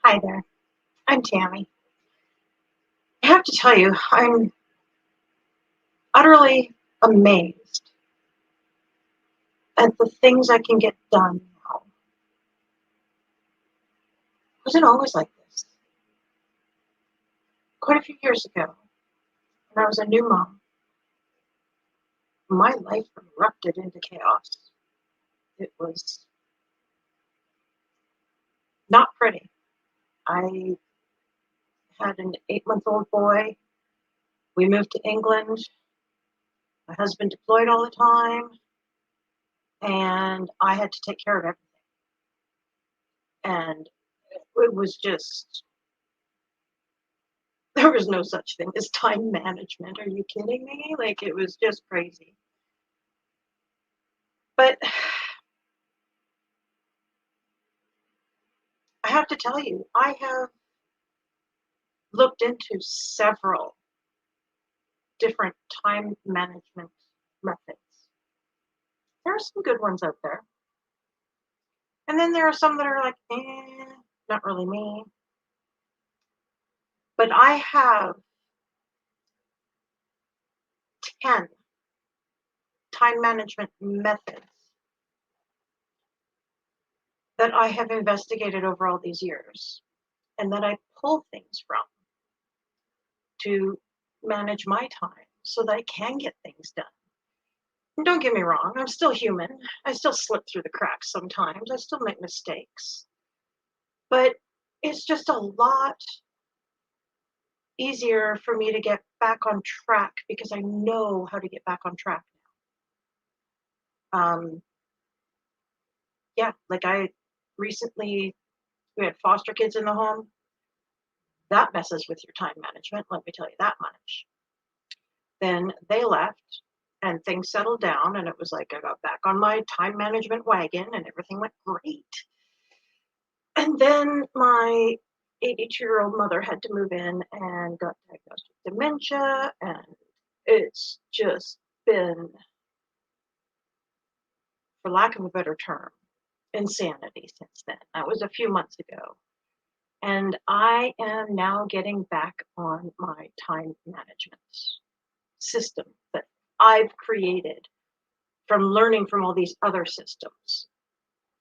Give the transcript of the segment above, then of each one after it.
Hi there, I'm Tammy. I have to tell you, I'm utterly amazed at the things I can get done now. It wasn't always like this. Quite a few years ago, when I was a new mom, my life erupted into chaos. It was not pretty. I had an 8-month-old boy. We moved to England. My husband deployed all the time, and I had to take care of everything. And it was just there was no such thing as time management. Are you kidding me? Like, it was just crazy. But I have to tell you, I have looked into several different time management methods. There are some good ones out there. And then there are some that are like, not really me. But I have 10 time management methods that I have investigated over all these years and that I pull things from to manage my time so that I can get things done. And don't get me wrong, I'm still human. I still slip through the cracks sometimes. I still make mistakes. But it's just a lot easier for me to get back on track because I know how to get back on track now. Yeah, like I recently, we had foster kids in the home. That messes with your time management, let me tell you that much. Then they left and things settled down, and it was like I got back on my time management wagon and everything went great. And then my 82-year-old mother had to move in and got diagnosed with dementia, and it's just been, for lack of a better term, insanity since then. That was a few months ago. And I am now getting back on my time management system that I've created from learning from all these other systems.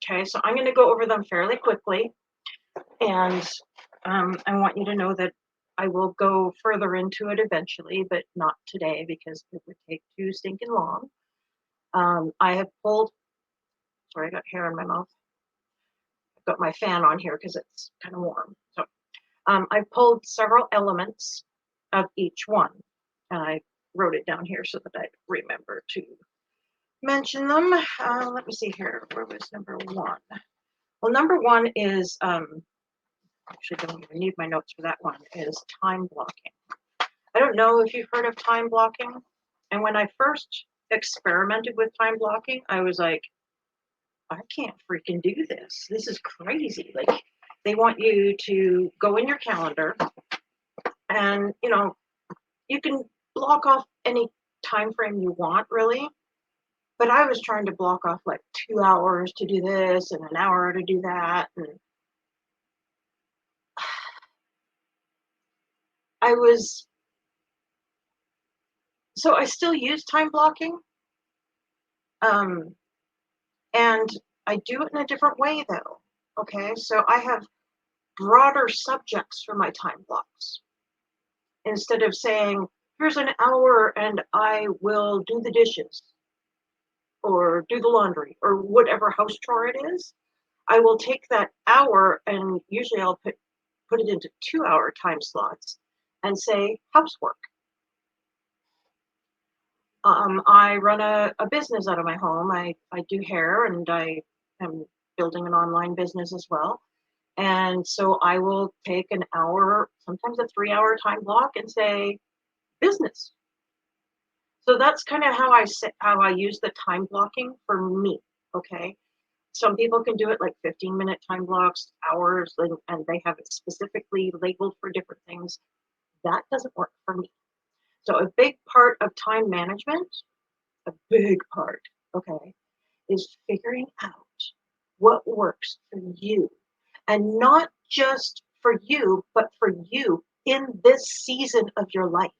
Okay, so I'm going to go over them fairly quickly. And I want you to know that I will go further into it eventually, but not today because it would take too stinking long. I have pulled, sorry, I got hair in my mouth. I've got my fan on here because it's kind of warm. So I've pulled several elements of each one. And I wrote it down here so that I'd remember to mention them. Let me see here. Where was number one? Well, number one is, actually don't even need my notes for that one, is time blocking. I don't know if you've heard of time blocking. And when I first experimented with time blocking, I was like, I can't freaking do this. This is crazy. Like, they want you to go in your calendar and, you can block off any time frame you want, really. But I was trying to block off like 2 hours to do this and an hour to do that. And so I still use time blocking. And I do it in a different way though. Okay, so I have broader subjects for my time blocks. Instead of saying, here's an hour and I will do the dishes or do the laundry or whatever house chore it is, I will take that hour and usually I'll put it into 2-hour time slots and say housework. I run a business out of my home. I do hair and I am building an online business as well. And so I will take an hour, sometimes a 3-hour time block and say business. So that's kind of how I use the time blocking for me. Okay. Some people can do it like 15-minute time blocks, hours, and they have it specifically labeled for different things. That doesn't work for me. So a big part of time management, a big part, okay, is figuring out what works for you and not just for you, but for you in this season of your life.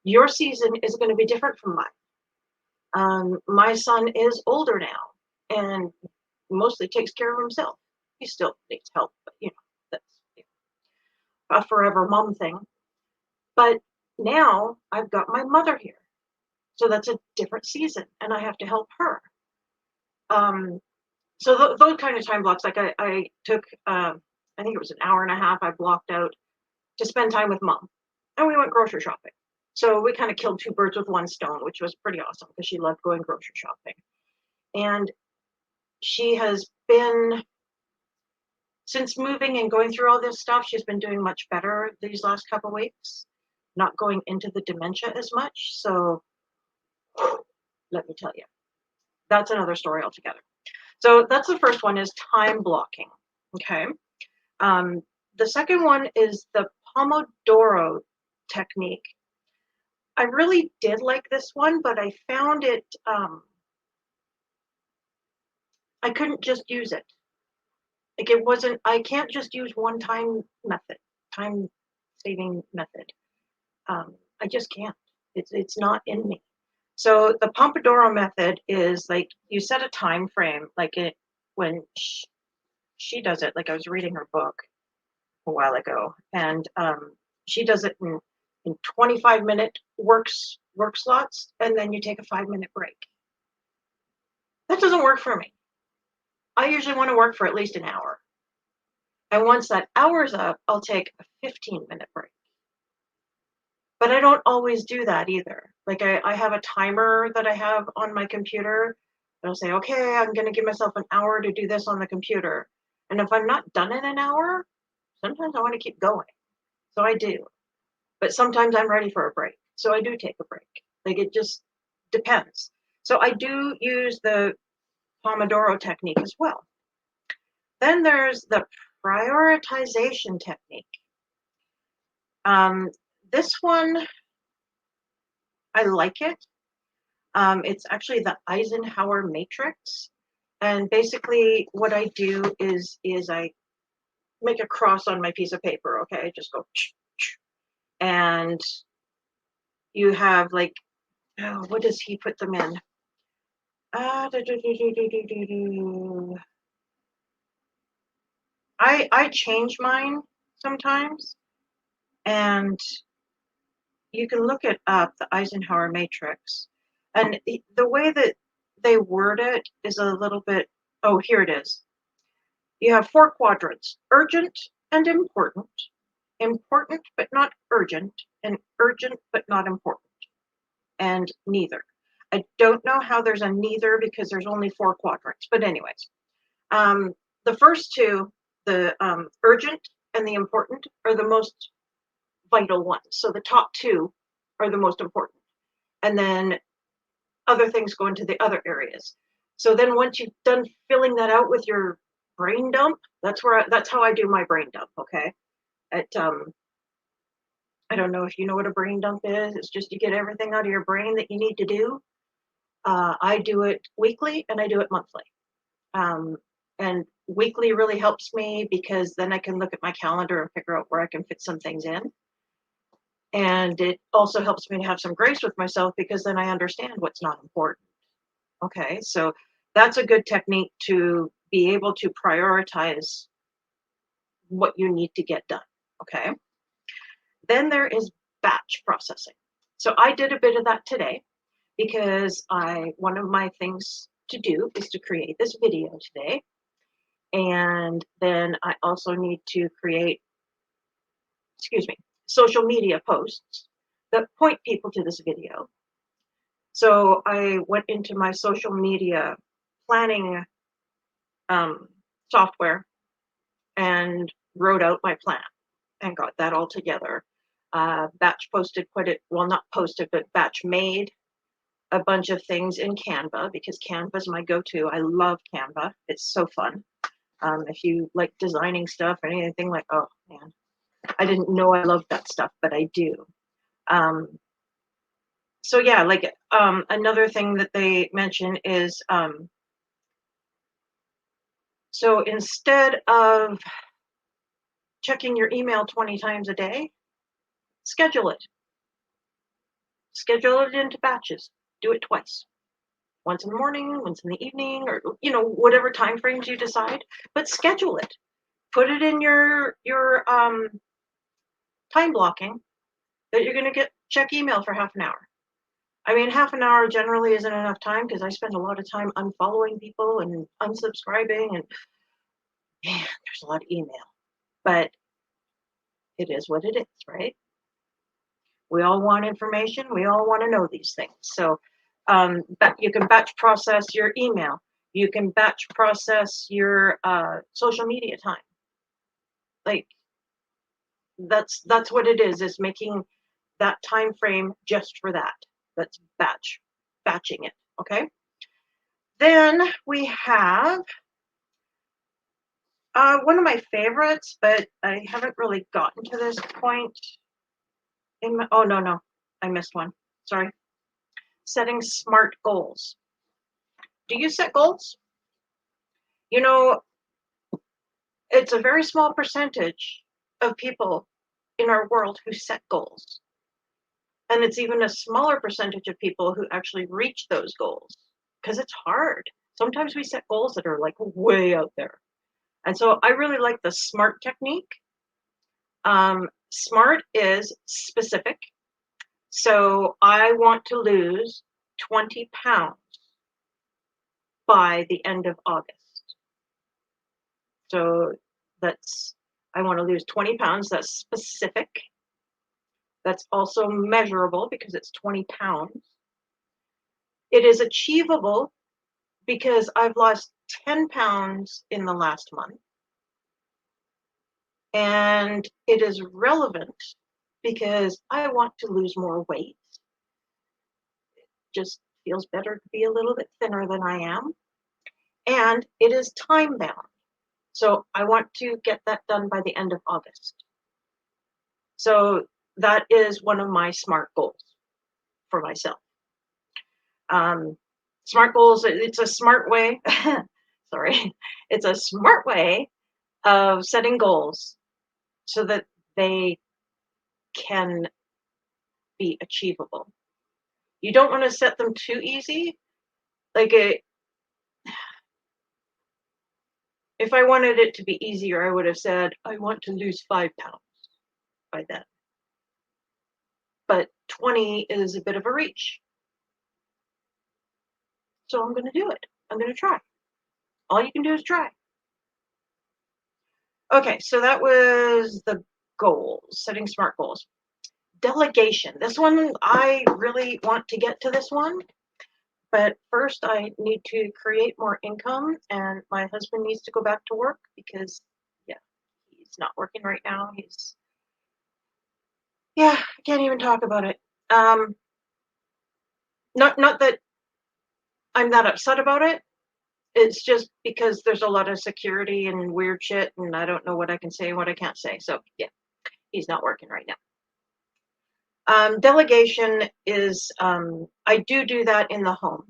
Your season is going to be different from mine. My son is older now and mostly takes care of himself. He still needs help, but that's a forever mom thing. But now I've got my mother here. So that's a different season and I have to help her. So those kind of time blocks, like I took, I think it was an hour and a half I blocked out to spend time with mom. And we went grocery shopping. So we kind of killed two birds with one stone, which was pretty awesome because she loved going grocery shopping. And she has been, since moving and going through all this stuff, she's been doing much better these last couple weeks, not going into the dementia as much. So let me tell you, that's another story altogether. So that's the first one, is time blocking. Okay. The second one is the Pomodoro Technique. I really did like this one, but I found it, I couldn't just use it. Like it wasn't, I can't just use one time saving method. I just can't. It's not in me. So the Pomodoro method is like you set a time frame, like when she does it. Like I was reading her book a while ago, and she does it in 25-minute work slots, and then you take a 5-minute break. That doesn't work for me. I usually want to work for at least an hour. And once that hour's up, I'll take a 15-minute break. But I don't always do that either. Like I have a timer that I have on my computer. I'll say, okay, I'm going to give myself an hour to do this on the computer. And if I'm not done in an hour, sometimes I want to keep going. So I do. But sometimes I'm ready for a break. So I do take a break. Like it just depends. So I do use the Pomodoro technique as well. Then there's the prioritization technique. This one, I like it. It's actually the Eisenhower Matrix. And basically what I do is I make a cross on my piece of paper, okay? Just go, and you have like, oh, what does he put them in? I change mine sometimes, and you can look it up, the Eisenhower Matrix. And the way that they word it is a little bit, oh, here it is. You have 4 quadrants: urgent and important, important but not urgent, and urgent but not important, and neither. I don't know how there's a neither because there's only 4 quadrants. But anyways, the first two, the urgent and the important, are the most vital ones. So the top 2 are the most important. And then other things go into the other areas. So then once you've done filling that out with your brain dump, that's how I do my brain dump, okay? I don't know if you know what a brain dump is. It's just you get everything out of your brain that you need to do. I do it weekly and I do it monthly. And weekly really helps me because then I can look at my calendar and figure out where I can fit some things in. And it also helps me to have some grace with myself because then I understand what's not important. Okay, so that's a good technique to be able to prioritize what you need to get done. Okay. Then there is batch processing. So I did a bit of that today because one of my things to do is to create this video today. And then I also need to create, social media posts that point people to this video. So I went into my social media planning software and wrote out my plan and got that all together. Batch posted not posted, but batch made a bunch of things in Canva because Canva is my go-to. I love Canva. It's so fun. If you like designing stuff or anything like, oh man, I didn't know I loved that stuff, but I do. So yeah, like another thing that they mention is, so instead of checking your email 20 times a day, schedule it. Schedule it into batches. Do it twice. Once in the morning, once in the evening, or whatever time frames you decide, but schedule it. Put it in your time blocking that you're going to check email for half an hour. I mean, half an hour generally isn't enough time because I spend a lot of time unfollowing people and unsubscribing, and man, there's a lot of email. But it is what it is, right? We all want information. We all want to know these things. So but you can batch process your email. You can batch process your social media time. Like that's what it is making that time frame just for that. That's batching it. Okay. Then we have one of my favorites, but I haven't really gotten to this point. Oh, no, I missed one. Sorry. Setting SMART goals. Do you set goals? It's a very small percentage of people in our world who set goals. And it's even a smaller percentage of people who actually reach those goals because it's hard. Sometimes we set goals that are like way out there. And so I really like the SMART technique. SMART is specific. So I want to lose 20 pounds by the end of August. So I want to lose 20 pounds. That's specific. That's also measurable because it's 20 pounds. It is achievable because I've lost 10 pounds in the last month. And it is relevant because I want to lose more weight. It just feels better to be a little bit thinner than I am. And it is time bound. So I want to get that done by the end of August. So that is one of my SMART goals for myself. SMART goals, it's a smart way. Sorry. It's a smart way of setting goals so that they can be achievable. You don't want to set them too easy. Like if I wanted it to be easier, I would have said, I want to lose 5 pounds by then. But 20 is a bit of a reach. So I'm going to do it. I'm going to try. All you can do is try. Okay, so that was the goals, setting SMART goals. Delegation. This one, I really want to get to this one. But first, I need to create more income, and my husband needs to go back to work because, he's not working right now. I can't even talk about it. Not that I'm that upset about it. It's just because there's a lot of security and weird shit, and I don't know what I can say and what I can't say. So, he's not working right now. Delegation is, I do that in the home.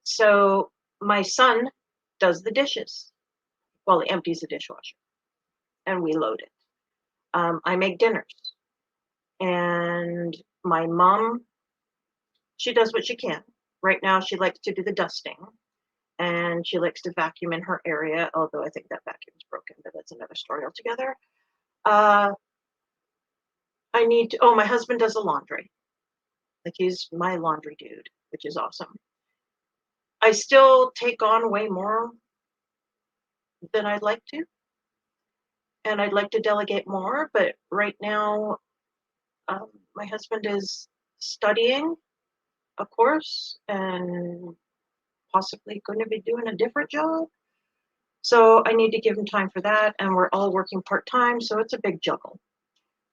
So my son does the dishes. Well, he empties the dishwasher and we load it. I make dinners. And my mom, she does what she can. Right now, she likes to do the dusting and she likes to vacuum in her area, although I think that vacuum is broken, but that's another story altogether. My husband does the laundry. Like he's my laundry dude, which is awesome. I still take on way more than I'd like to. And I'd like to delegate more, but right now, my husband is studying a course and possibly going to be doing a different job. So I need to give him time for that, and we're all working part-time, so it's a big juggle.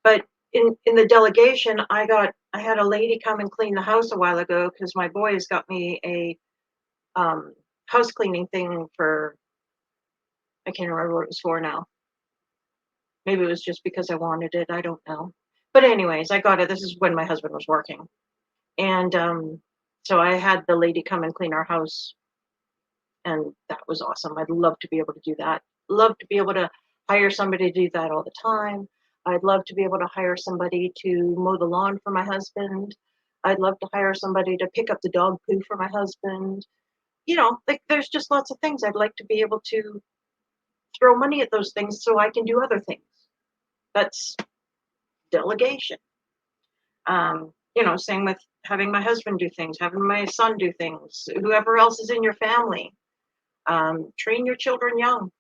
But in the delegation, I had a lady come and clean the house a while ago because my boys got me a house cleaning thing for, I can't remember what it was for now. Maybe it was just because I wanted it. I don't know. But anyways, I got it. This is when my husband was working. And so I had the lady come and clean our house. And that was awesome. I'd love to be able to do that. Love to be able to hire somebody to do that all the time. I'd love to be able to hire somebody to mow the lawn for my husband. I'd love to hire somebody to pick up the dog poo for my husband. Like there's just lots of things I'd like to be able to throw money at those things so I can do other things. That's delegation. Same with having my husband do things, having my son do things, whoever else is in your family. Train your children young.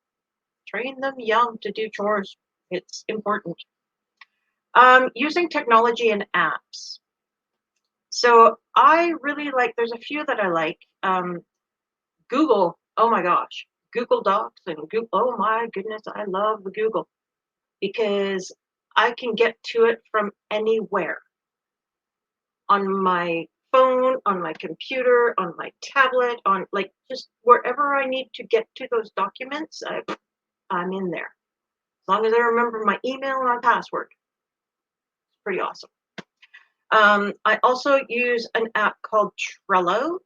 Train them young to do chores. It's important. Using technology and apps. So I really like, there's a few that I like. Google, oh my gosh, Google Docs and Google, oh my goodness, I love the Google because I can get to it from anywhere on my phone, on my computer, on my tablet, on like just wherever I need to get to those documents, I'm in there. As long as I remember my email and my password. It's pretty awesome. I also use an app called Trello.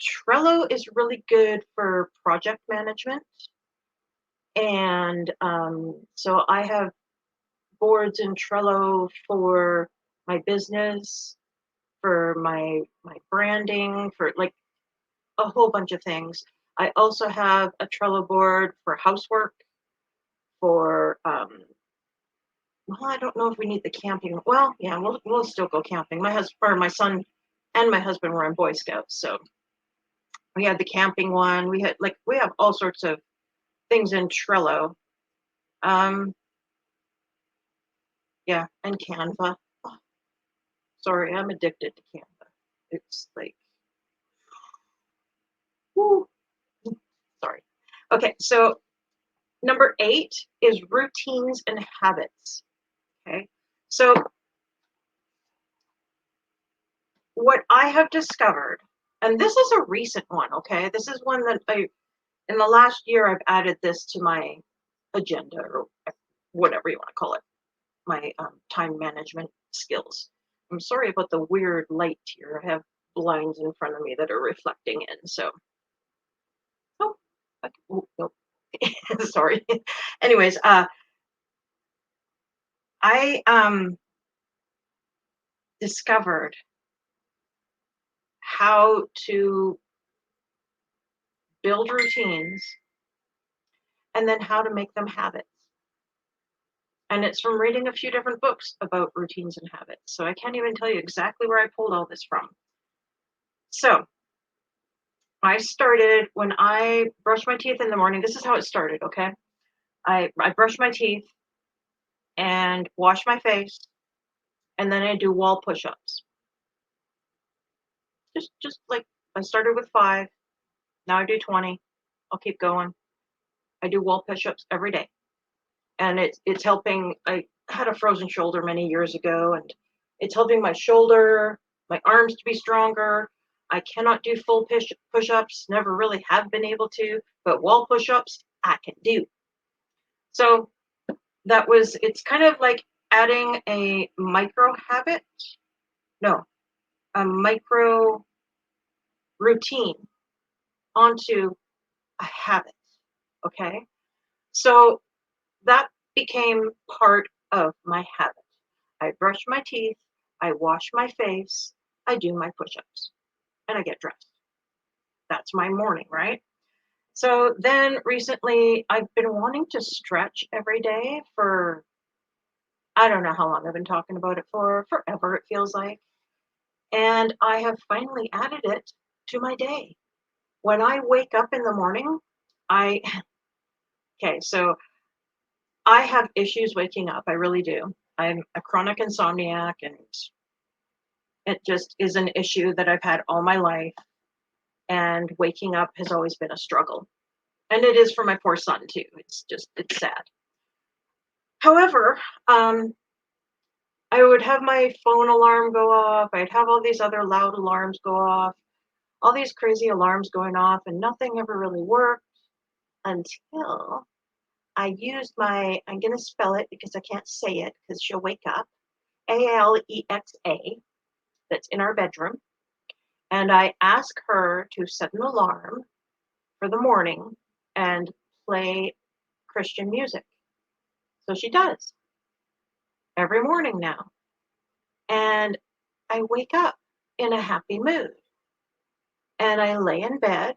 Trello is really good for project management. And so I have boards in Trello for my business, for my branding, for like a whole bunch of things. I also have a Trello board for housework, for well, I don't know if we need the camping. Well, yeah, we'll still go camping. My son and my husband were in Boy Scouts, so we had the camping one. We have all sorts of things in Trello. Yeah, and Canva. Oh, sorry, I'm addicted to Canva. It's like, whoo, sorry. Okay, so number 8 is routines and habits. Okay, so what I have discovered, and this is a recent one, okay, this is one that in the last year, I've added this to my agenda or whatever you want to call it, my time management skills. I'm sorry about the weird light here. I have blinds in front of me that are reflecting in, so. Oh, okay. Oh, no. Sorry. Anyways, I discovered how to build routines and then how to make them habits. And it's from reading a few different books about routines and habits. So I can't even tell you exactly where I pulled all this from. So I started when I brush my teeth in the morning. This is how it started, okay? I brush my teeth and wash my face, and then I do wall push-ups. Just like I started with 5, now I do 20. I'll keep going. I do wall push-ups every day. And it's helping. I had a frozen shoulder many years ago, and it's helping my shoulder, my arms to be stronger. I cannot do full push-ups, never really have been able to, but wall push-ups I can do. So it's kind of like adding a micro habit, no, a micro routine onto a habit, okay? So that became part of my habit. I brush my teeth, I wash my face, I do my push-ups, and I get dressed. That's my morning, right? So then recently I've been wanting to stretch every day for, I don't know how long I've been talking about it for, forever it feels like. And I have finally added it to my day. When I wake up in the morning, okay, so I have issues waking up. I really do. I'm a chronic insomniac, and it just is an issue that I've had all my life. And waking up has always been a struggle. And it is for my poor son, too. It's sad. However, I would have my phone alarm go off. I'd have all these other loud alarms go off, all these crazy alarms going off, and nothing ever really worked until I used I'm going to spell it because I can't say it because she'll wake up, Alexa, that's in our bedroom. And I ask her to set an alarm for the morning and play Christian music. So she does every morning now. And I wake up in a happy mood and I lay in bed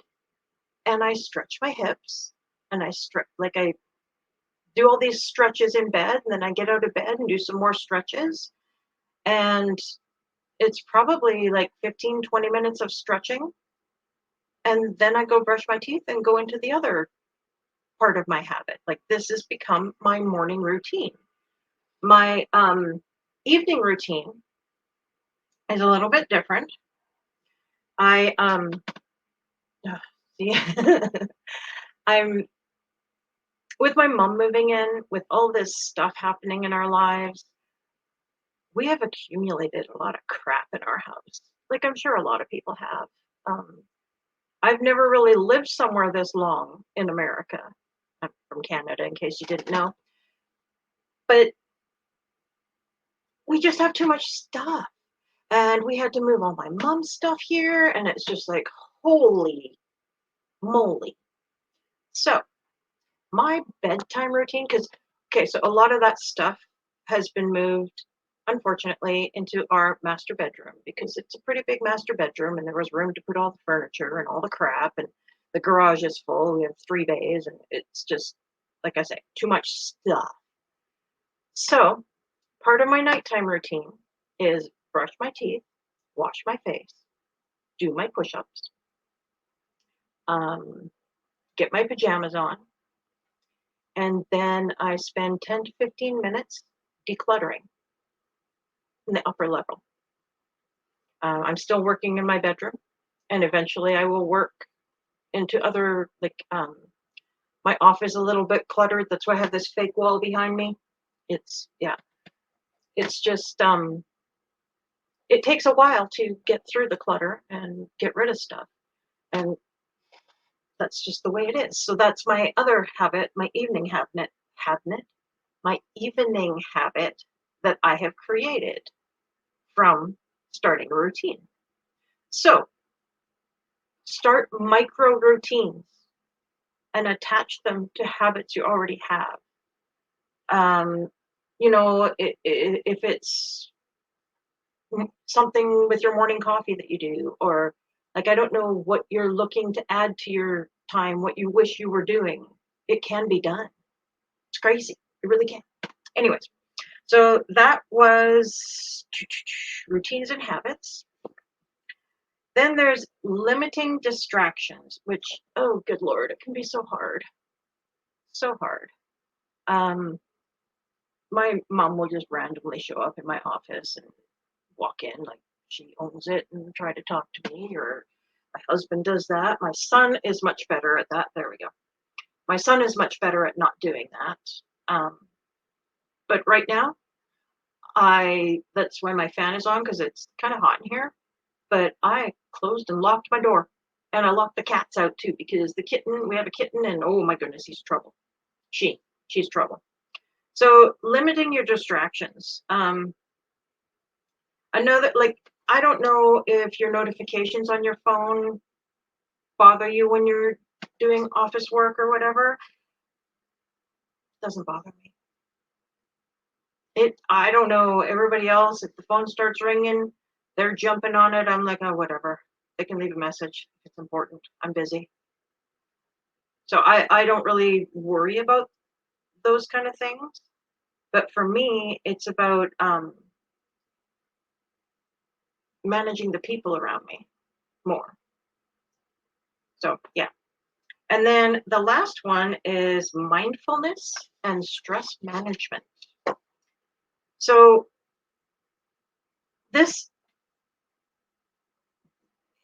and I stretch my hips and I stretch, like I do all these stretches in bed, and then I get out of bed and do some more stretches. And it's probably like 15, 20 minutes of stretching. And then I go brush my teeth and go into the other part of my habit. Like this has become my morning routine. My evening routine is a little bit different. I see, I'm with my mom moving in, with all this stuff happening in our lives. We have accumulated a lot of crap in our house. Like I'm sure a lot of people have. Um, I've never really lived somewhere this long in America. I'm from Canada, in case you didn't know. But we just have too much stuff. And we had to move all my mom's stuff here, and it's just like, holy moly. So, my bedtime routine, because, okay, so a lot of that stuff has been moved, unfortunately, into our master bedroom because it's a pretty big master bedroom, and there was room to put all the furniture and all the crap, and the garage is full. We have 3 bays, and it's just, like I say, too much stuff. So, part of my nighttime routine is brush my teeth, wash my face, do my push-ups, um, get my pajamas on, and then I spend 10 to 15 minutes decluttering in the upper level. I'm still working in my bedroom, and eventually I will work into other, like, my office is a little bit cluttered. That's why I have this fake wall behind me. It's, yeah, it's just, it takes a while to get through the clutter and get rid of stuff. And that's just the way it is. So that's my other habit, my evening my evening habit that I have created from starting a routine. So start micro routines and attach them to habits you already have. Um, if it's something with your morning coffee that you do, or like, I don't know what you're looking to add to your time, what you wish you were doing, it can be done. It's crazy. It really can. Anyways, so that was routines and habits. Then there's limiting distractions, which, oh, good Lord, it can be so hard. So hard. My mom will just randomly show up in my office and walk in like she owns it and try to talk to me, or my husband does that. My son is much better at that. There we go. My son is much better at not doing that. But right now, that's why my fan is on, because it's kind of hot in here. But I closed and locked my door, and I locked the cats out too, because we have a kitten, and oh my goodness, he's trouble. She's trouble. So limiting your distractions. Another, like, I don't know if your notifications on your phone bother you when you're doing office work or whatever. It doesn't bother me. I don't know, everybody else, if the phone starts ringing, they're jumping on it. I'm like, oh, whatever. They can leave a message if it's important. I'm busy. So I don't really worry about those kind of things. But for me, it's about managing the people around me more. So, yeah. And then the last one is mindfulness and stress management. So this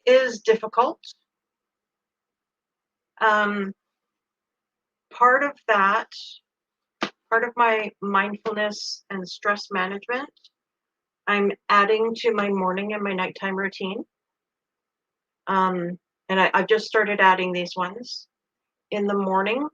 is difficult. Um, part of my mindfulness and stress management, I'm adding to my morning and my nighttime routine. And I've just started adding these ones in the morning.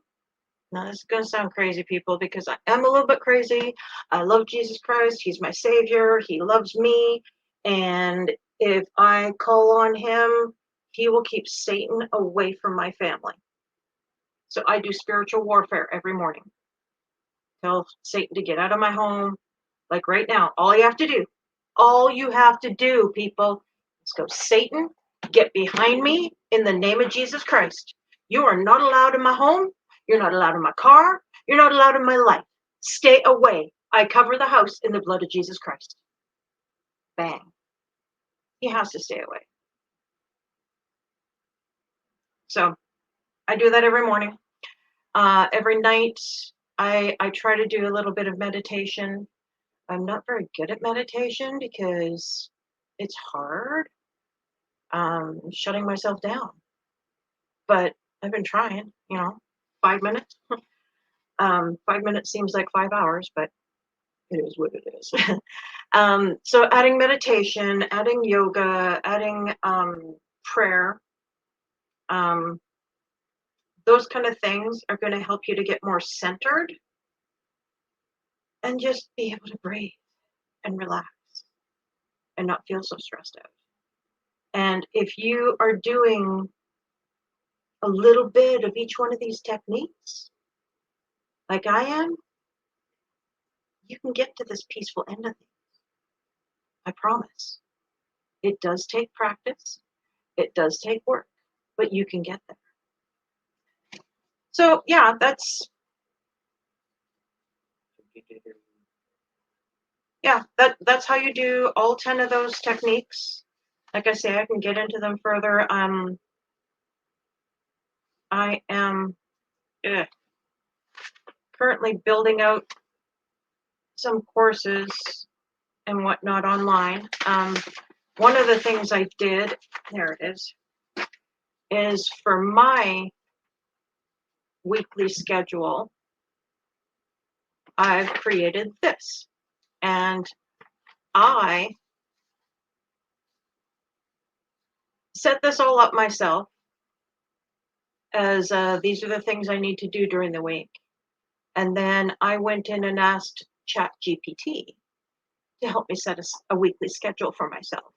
Now, this is going to sound crazy, people, because I am a little bit crazy. I love Jesus Christ. He's my savior. He loves me. And if I call on him, he will keep Satan away from my family. So I do spiritual warfare every morning. Tell Satan to get out of my home. Like right now, all you have to do, people, is go, Satan, get behind me in the name of Jesus Christ. You are not allowed in my home. You're not allowed in my car. You're not allowed in my life. Stay away. I cover the house in the blood of Jesus Christ. Bang. He has to stay away. So I do that every morning. Every night, I try to do a little bit of meditation. I'm not very good at meditation because it's hard, shutting myself down. But I've been trying, 5 minutes. 5 minutes seems like 5 hours, but it is what it is. So adding meditation, adding yoga, adding prayer, those kind of things are going to help you to get more centered and just be able to breathe and relax and not feel so stressed out. And if you are doing a little bit of each one of these techniques, like I am, you can get to this peaceful end of things. I promise. It does take practice. It does take work, but you can get there. So yeah, that's how you do all 10 of those techniques. Like I say, I can get into them further. I am currently building out some courses and whatnot online. One of the things I did, there it is for my weekly schedule, I've created this. And I set this all up myself as these are the things I need to do during the week. And then I went in and asked ChatGPT to help me set a weekly schedule for myself.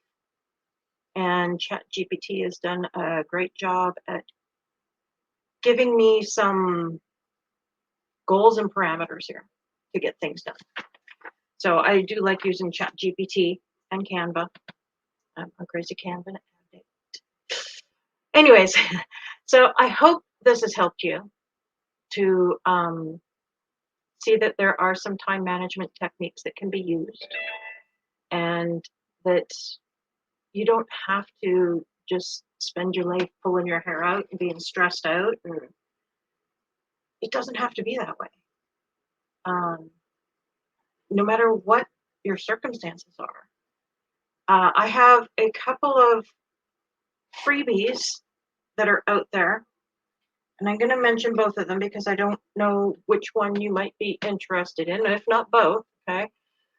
And ChatGPT has done a great job at giving me some goals and parameters here to get things done. So I do like using ChatGPT and Canva. I'm a crazy Canva addict. Anyways, so I hope this has helped you to see that there are some time management techniques that can be used, and that you don't have to just spend your life pulling your hair out and being stressed out. It doesn't have to be that way. No matter what your circumstances are. I have a couple of freebies that are out there, and I'm going to mention both of them because I don't know which one you might be interested in, if not both, okay?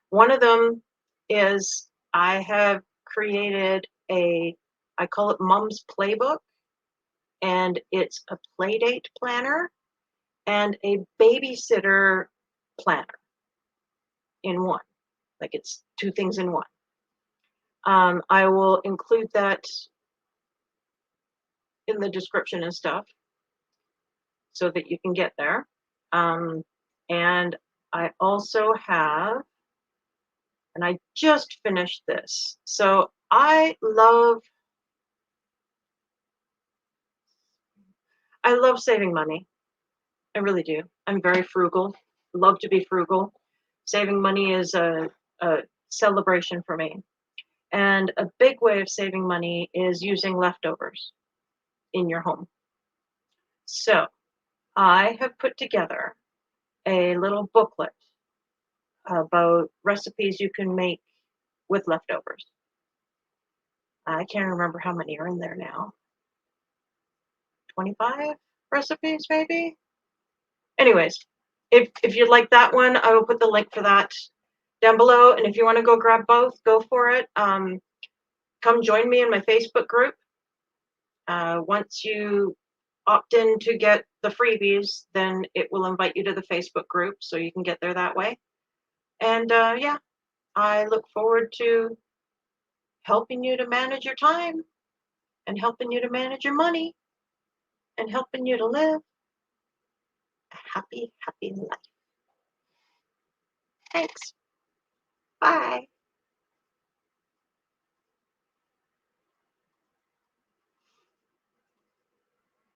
One of them is I have created I call it Mom's Playbook, and it's a play date planner and a babysitter planner in one. Like it's two things in one. I will include that in the description and stuff so that you can get there. And I also have, and I just finished this. So I love saving money. I really do. I'm very frugal. Love to be frugal. Saving money is a celebration for me. And a big way of saving money is using leftovers in your home. So I have put together a little booklet about recipes you can make with leftovers. I can't remember how many are in there now. 25 recipes, maybe? Anyways, if you'd like that one, I will put the link for that down below. And if you want to go grab both, go for it. Come join me in my Facebook group. Once you opt in to get the freebies, then it will invite you to the Facebook group so you can get there that way. And yeah, I look forward to helping you to manage your time and helping you to manage your money and helping you to live a happy, happy life. Thanks. Bye.